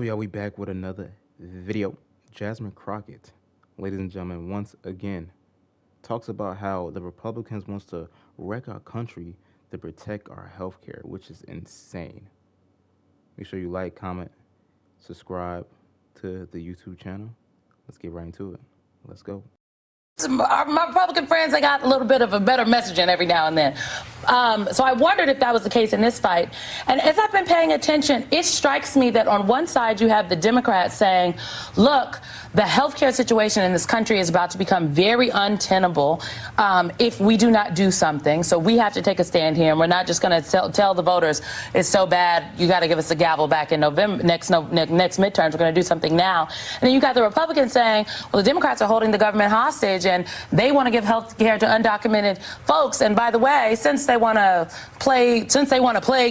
We back with another video. Jasmine Crockett, ladies and gentlemen, once again talks about how the Republicans wants to wreck our country to protect our health care, which is insane. Make sure you like, comment, subscribe to the YouTube channel. Let's get right into it. Let's go. My Republican friends, they got a little bit of a better messaging every now and then. So I wondered if that was the case in this fight. And as I've been paying attention, it strikes me that on one side you have the Democrats saying, look, the healthcare situation in this country is about to become very untenable if we do not do something. So we have to take a stand here, and we're not just going to tell the voters it's so bad, you got to give us a gavel back in November, next midterms. We're going to do something now. And then you got the Republicans saying, well, the Democrats are holding the government hostage, and they want to give health care to undocumented folks. And by the way, since they want to play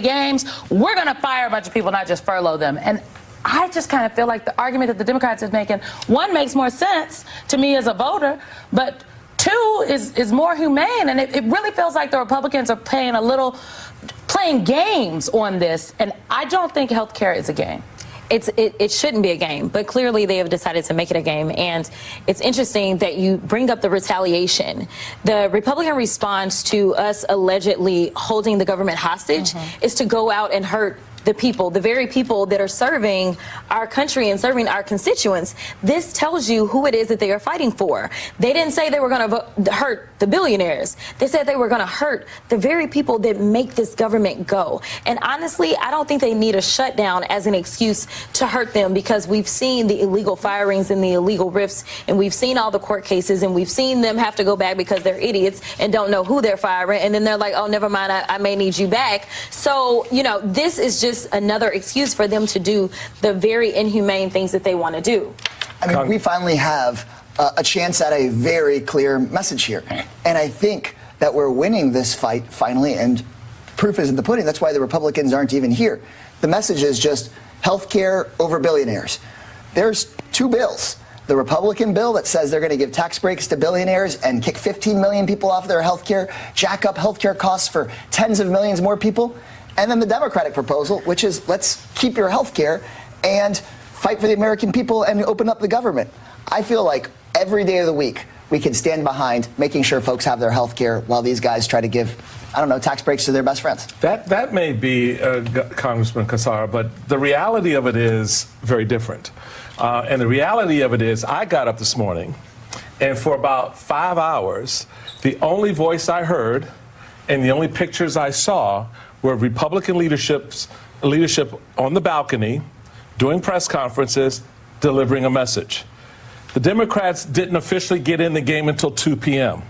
games, we're going to fire a bunch of people, not just furlough them. And I just kind of feel like the argument that the Democrats are making, one, makes more sense to me as a voter, but two, is more humane. And it really feels like the Republicans are playing games on this. And I don't think health care is a game. It shouldn't be a game, but clearly they have decided to make it a game. And it's interesting that you bring up the retaliation. The Republican response to us allegedly holding the government hostage is to go out and hurt the people, the very people that are serving our country and serving our constituents. This tells you who it is that they are fighting for. They didn't say they were going to hurt the billionaires. They said they were going to hurt the very people that make this government go. And honestly, I don't think they need a shutdown as an excuse to hurt them, because we've seen the illegal firings and the illegal rifts, and we've seen all the court cases, and we've seen them have to go back because they're idiots and don't know who they're firing. And then they're like, oh, never mind, I may need you back. So, you know, this is just another excuse for them to do the very inhumane things that they want to do. I mean, we finally have a chance at a very clear message here. And I think that we're winning this fight finally, and proof is in the pudding. That's why the Republicans aren't even here. The message is just health care over billionaires. There's two bills. The Republican bill that says they're going to give tax breaks to billionaires and kick 15 million people off their health care, jack up health care costs for tens of millions more people. And then the Democratic proposal, which is let's keep your health care and fight for the American people and open up the government. I feel like every day of the week we can stand behind making sure folks have their health care while these guys try to give, I don't know, tax breaks to their best friends. That may be, Congressman Cassara, but the reality of it is very different. And the reality of it is I got up this morning, and for about 5 hours, the only voice I heard and the only pictures I saw were Republican leadership on the balcony, doing press conferences, delivering a message. The Democrats didn't officially get in the game until 2 p.m.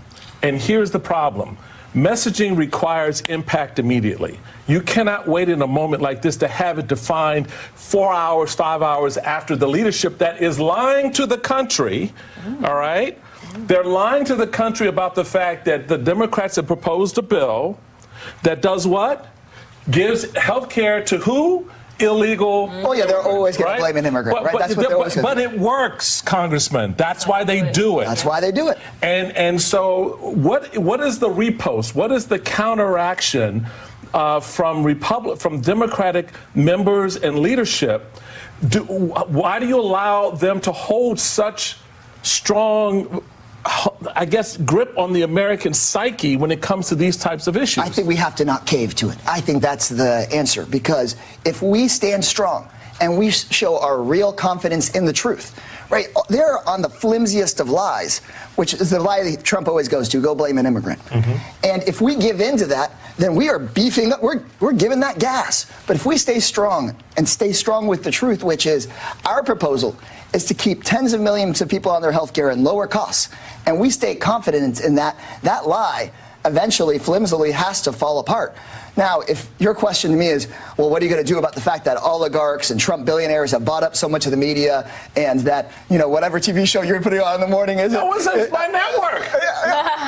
And here's the problem. Messaging requires impact immediately. You cannot wait in a moment like this to have it defined 4 hours, 5 hours after the leadership that is lying to the country, all right? They're lying to the country about the fact that the Democrats have proposed a bill that does what? Gives health care to who? Illegal. Oh, yeah, they're always going to blame an immigrant, right? That's what they're always going to do. But it works, Congressman. That's why they do it. That's why they do it. And so what is the repost? What is the counteraction from Democratic members and leadership? Why do you allow them to hold such strong, I guess, grip on the American psyche when it comes to these types of issues? I think we have to not cave to it. I think that's the answer, because if we stand strong and we show our real confidence in the truth, right, they're on the flimsiest of lies, which is the lie that Trump always goes to, go blame an immigrant. And if we give in to that, then we are beefing up, we're giving that gas. But if we stay strong and stay strong with the truth, which is our proposal is to keep tens of millions of people on their health care and lower costs, and we stay confident in that, that lie eventually, flimsily, has to fall apart. Now, if your question to me is, well, what are you going to do about the fact that oligarchs and Trump billionaires have bought up so much of the media, and that, you know, whatever TV show you're putting on in the morning is... No, it's my network.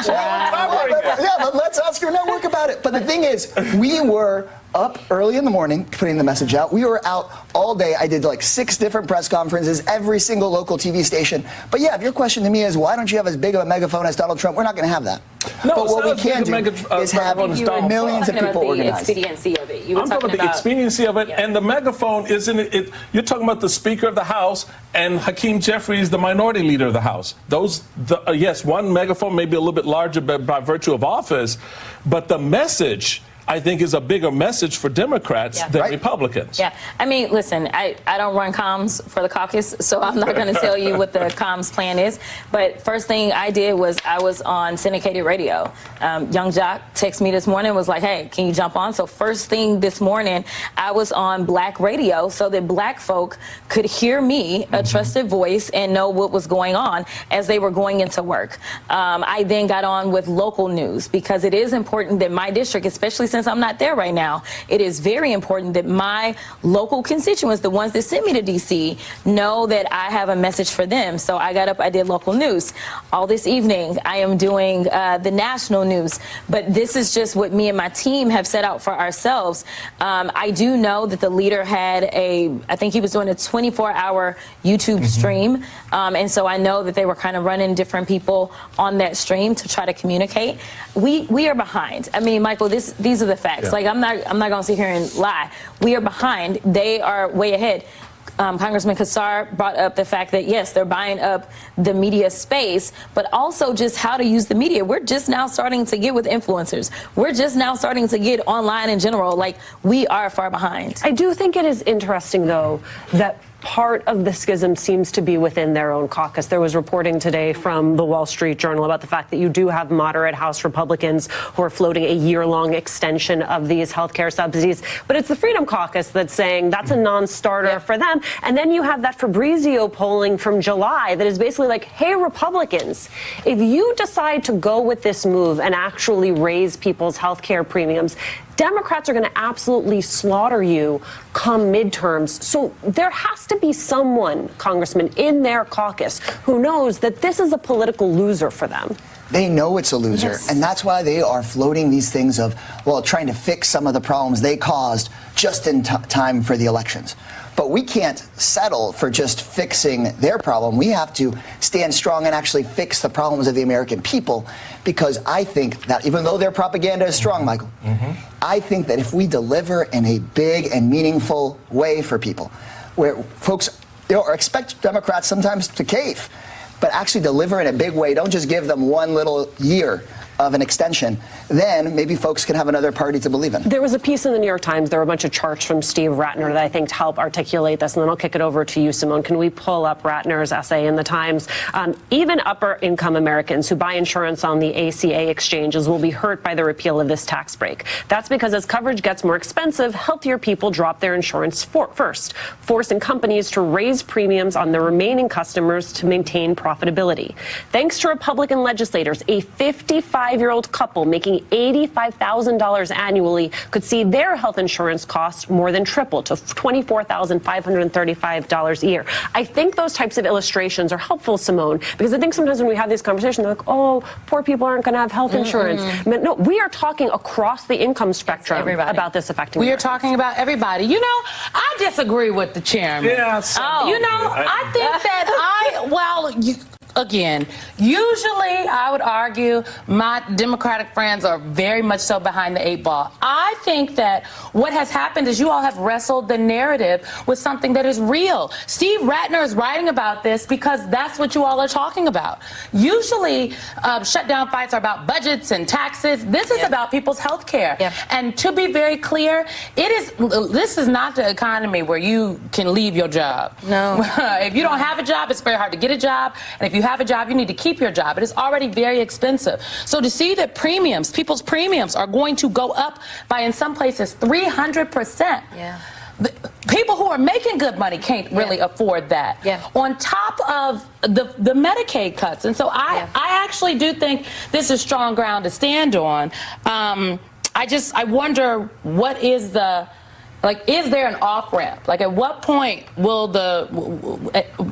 Yeah, but let's ask your network about it. But the thing is, we were up early in the morning putting the message out. We were out all day. I did like 6 different press conferences, every single local TV station. But yeah, if your question to me is, why don't you have as big of a megaphone as Donald Trump, we're not going to have that. No, but what we can do is have millions of people organized. The expediency of it. I'm talking about the expediency of it, and the megaphone isn't it. You're talking about the Speaker of the House and Hakeem Jeffries, the Minority Leader of the House. Yes, one megaphone may be a little bit larger by virtue of office, but the message, I think, is a bigger message for Democrats than Republicans. Yeah, I mean, listen, I don't run comms for the caucus, so I'm not going to tell you what the comms plan is. But first thing I did was I was on syndicated radio. Young Jock texted me this morning, was like, hey, can you jump on? So first thing this morning, I was on black radio so that black folk could hear me, a trusted voice, and know what was going on as they were going into work. I then got on with local news because it is important that my district, especially since I'm not there right now, it is very important that my local constituents, the ones that sent me to D.C., know that I have a message for them. So I got up, I did local news. All this evening, I am doing the national news. But this is just what me and my team have set out for ourselves. I do know that the leader had I think he was doing a 24-hour YouTube stream. And so I know that they were kind of running different people on that stream to try to communicate. We are behind. I mean, Michael, these are the facts. Yeah. Like, I'm not going to sit here and lie. We are behind. They are way ahead. Congressman Kassar brought up the fact that, yes, they're buying up the media space, but also just how to use the media. We're just now starting to get with influencers. We're just now starting to get online in general. Like, we are far behind. I do think it is interesting, though, that part of the schism seems to be within their own caucus. There was reporting today from the Wall Street Journal about the fact that you do have moderate House Republicans who are floating a year-long extension of these health care subsidies. But it's the Freedom Caucus that's saying that's a non-starter for them. And then you have that Fabrizio polling from July that is basically like, hey, Republicans, if you decide to go with this move and actually raise people's health care premiums, Democrats are going to absolutely slaughter you come midterms. So there has to be someone, Congressman, in their caucus who knows that this is a political loser for them. They know it's a loser, and that's why they are floating these things of, well, trying to fix some of the problems they caused just in time for the elections. But we can't settle for just fixing their problem. We have to stand strong and actually fix the problems of the American people, because I think that even though their propaganda is strong, Michael, I think that if we deliver in a big and meaningful way for people, where folks expect Democrats sometimes to cave, but actually deliver in a big way, don't just give them one little year of an extension, then maybe folks can have another party to believe in. There was a piece in the New York Times, there were a bunch of charts from Steve Ratner that I think help articulate this, and then I'll kick it over to you, Simone. Can we pull up Ratner's essay in the Times? Even upper income Americans who buy insurance on the ACA exchanges will be hurt by the repeal of this tax break. That's because as coverage gets more expensive, healthier people drop their insurance first, forcing companies to raise premiums on the remaining customers to maintain profitability. Thanks to Republican legislators, a 55-year-old couple making $85,000 annually could see their health insurance costs more than triple to $24,535 a year. I think those types of illustrations are helpful, Simone, because I think sometimes when we have these conversations, they're like, oh, poor people aren't going to have health insurance. But no, we are talking across the income spectrum about this affecting We are Americans. talking about everybody. You know, I disagree with the chairman. Yeah, You know, I think that again, usually I would argue my Democratic friends are very much so behind the 8 ball. I think that what has happened is you all have wrestled the narrative with something that is real. Steve Ratner is writing about this because that's what you all are talking about. Usually shutdown fights are about budgets and taxes. This is about people's health care. And to be very clear, this is not the economy where you can leave your job. No. If you don't have a job, it's very hard to get a job. And if you have a job, you need to keep your job. It is already very expensive. So to see that people's premiums are going to go up by, in some places, 300%. People who are making good money can't really afford that. On top of the Medicaid cuts. And so I actually do think this is strong ground to stand on. I wonder what is the... Like, is there an off-ramp? Like, at what point will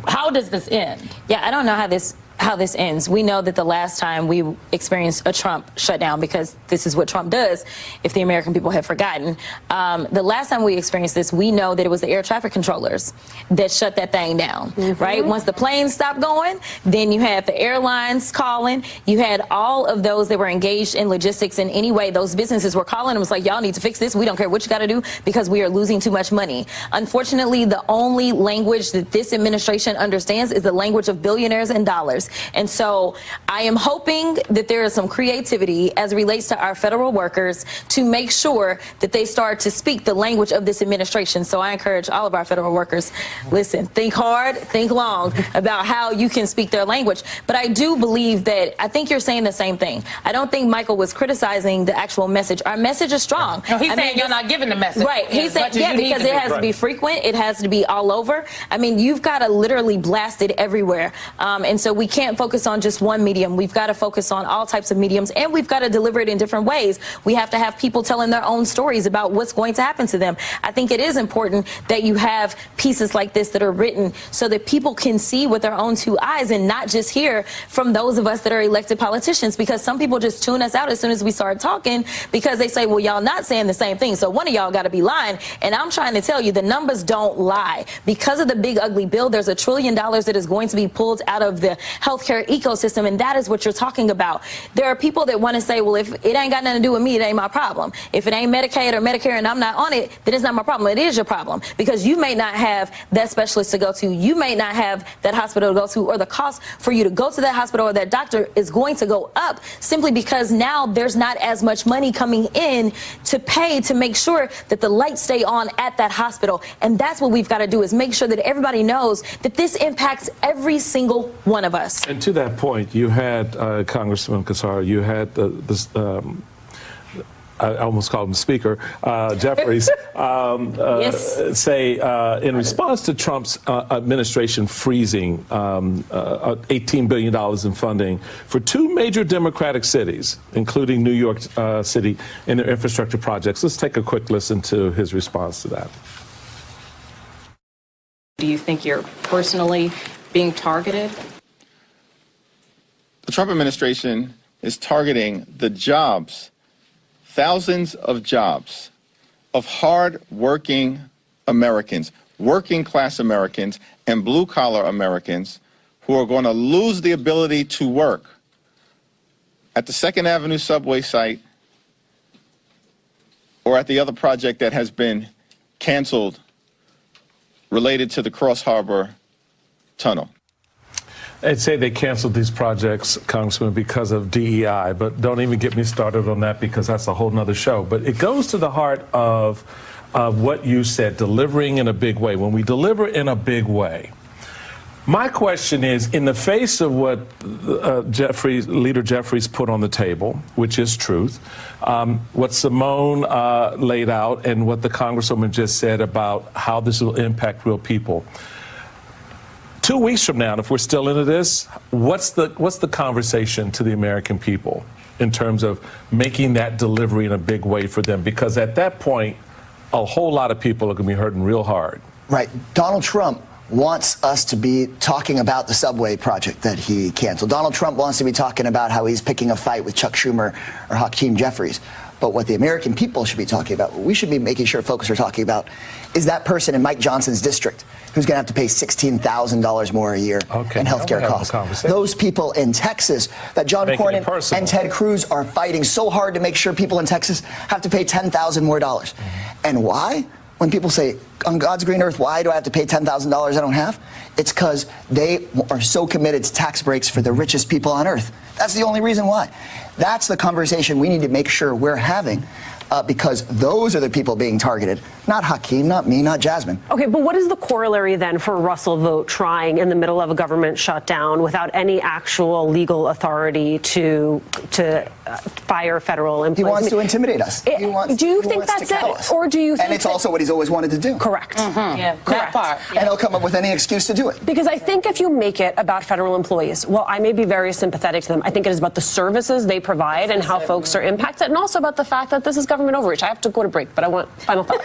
how does this end? Yeah, I don't know how this how this ends. We know that the last time we experienced a Trump shutdown, because this is what Trump does, if the American people have forgotten, the last time we experienced this, we know that it was the air traffic controllers that shut that thing down, right? Once the planes stopped going, then you had the airlines calling, you had all of those that were engaged in logistics in any way. Those businesses were calling and was like, y'all need to fix this. We don't care what you got to do because we are losing too much money. Unfortunately, the only language that this administration understands is the language of billionaires and dollars. And so I am hoping that there is some creativity as it relates to our federal workers to make sure that they start to speak the language of this administration. So I encourage all of our federal workers, listen, think hard, think long about how you can speak their language. But I do believe that, I think you're saying the same thing. I don't think Michael was criticizing the actual message. Our message is strong. No, he's saying you're not giving the message. Right. He's saying, yeah, because it has to be frequent. It has to be all over. I mean, you've got to literally blast it everywhere. And so we can't focus on just one medium. We've got to focus on all types of mediums, and we've got to deliver it in different ways. We have to have people telling their own stories about what's going to happen to them. I think it is important that you have pieces like this that are written so that people can see with their own two eyes and not just hear from those of us that are elected politicians, because some people just tune us out as soon as we start talking because they say, well, y'all not saying the same thing, so one of y'all got to be lying. And I'm trying to tell you, the numbers don't lie. Because of the big ugly bill, there's $1 trillion that is going to be pulled out of the healthcare ecosystem, and that is what you're talking about. There are people that want to say, well, if it ain't got nothing to do with me, it ain't my problem. If it ain't Medicaid or Medicare and I'm not on it, then it's not my problem. It is your problem, because you may not have that specialist to go to. You may not have that hospital to go to, or the cost for you to go to that hospital or that doctor is going to go up simply because now there's not as much money coming in to pay to make sure that the lights stay on at that hospital. And that's what we've got to do, is make sure that everybody knows that this impacts every single one of us. And to that point, you had Congressman Cassar, you had I almost called him Speaker, Jeffries, Yes. say in response to Trump's administration freezing $18 billion in funding for two major Democratic cities, including New York City, in their infrastructure projects. Let's take a quick listen to his response to that. Do you think you're personally being targeted? The Trump administration is targeting the jobs, thousands of jobs of hard-working Americans, working-class Americans, and blue-collar Americans who are going to lose the ability to work at the 2nd Avenue subway site or at the other project that has been canceled related to the Cross Harbor Tunnel. I'd say they canceled these projects, Congressman, because of DEI, but don't even get me started on that because that's a whole nother show. But it goes to the heart of what you said, delivering in a big way. When we deliver in a big way, my question is, in the face of what Leader Jeffries put on the table, which is truth, what Simone laid out and what the Congresswoman just said about how this will impact real people, 2 weeks from now, if we're still into this, what's the conversation to the American people in terms of making that delivery in a big way for them? Because at that point, a whole lot of people are going to be hurting real hard. Right. Donald Trump wants us to be talking about the subway project that he canceled. Donald Trump wants to be talking about how he's picking a fight with Chuck Schumer or Hakeem Jeffries. But what the American people should be talking about, what we should be making sure folks are talking about, is that person in Mike Johnson's district who's going to have to pay $16,000 more a year in health care costs. Those people in Texas that John Cornyn and Ted Cruz are fighting so hard to make sure people in Texas have to pay $10,000 more dollars. And why? When people say, on God's green earth, why do I have to pay $10,000 I don't have? It's because they are so committed to tax breaks for the richest people on earth. That's the only reason why. That's the conversation we need to make sure we're having. Because those are the people being targeted, not Hakeem, not me, not Jasmine. Okay, but what is the corollary then for Russell Vogt trying in the middle of a government shutdown without any actual legal authority to fire federal employees? He wants to intimidate us. Do you think that's it? Or do you think and it's also what he's always wanted to do. Correct. Yeah, Correct. that part. And he'll come up with any excuse to do it. Because I think if you make it about federal employees, well, I may be very sympathetic to them. I think it is about the services they provide and how folks are impacted, and also about the fact that this is government overreach. I have to go to break, but I want final thought.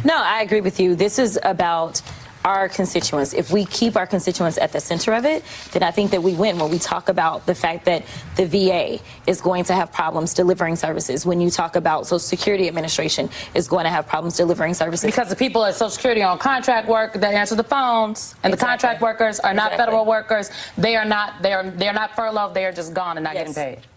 No, I agree with you. This is about our constituents, if we keep our constituents at the center of it, then I think that we win. When we talk about the fact that the VA is going to have problems delivering services, when you talk about Social Security Administration is going to have problems delivering services. Because the people at Social Security on contract work that answer the phones, and the contract workers are not federal workers. They are not furloughed. They are just gone and not getting paid.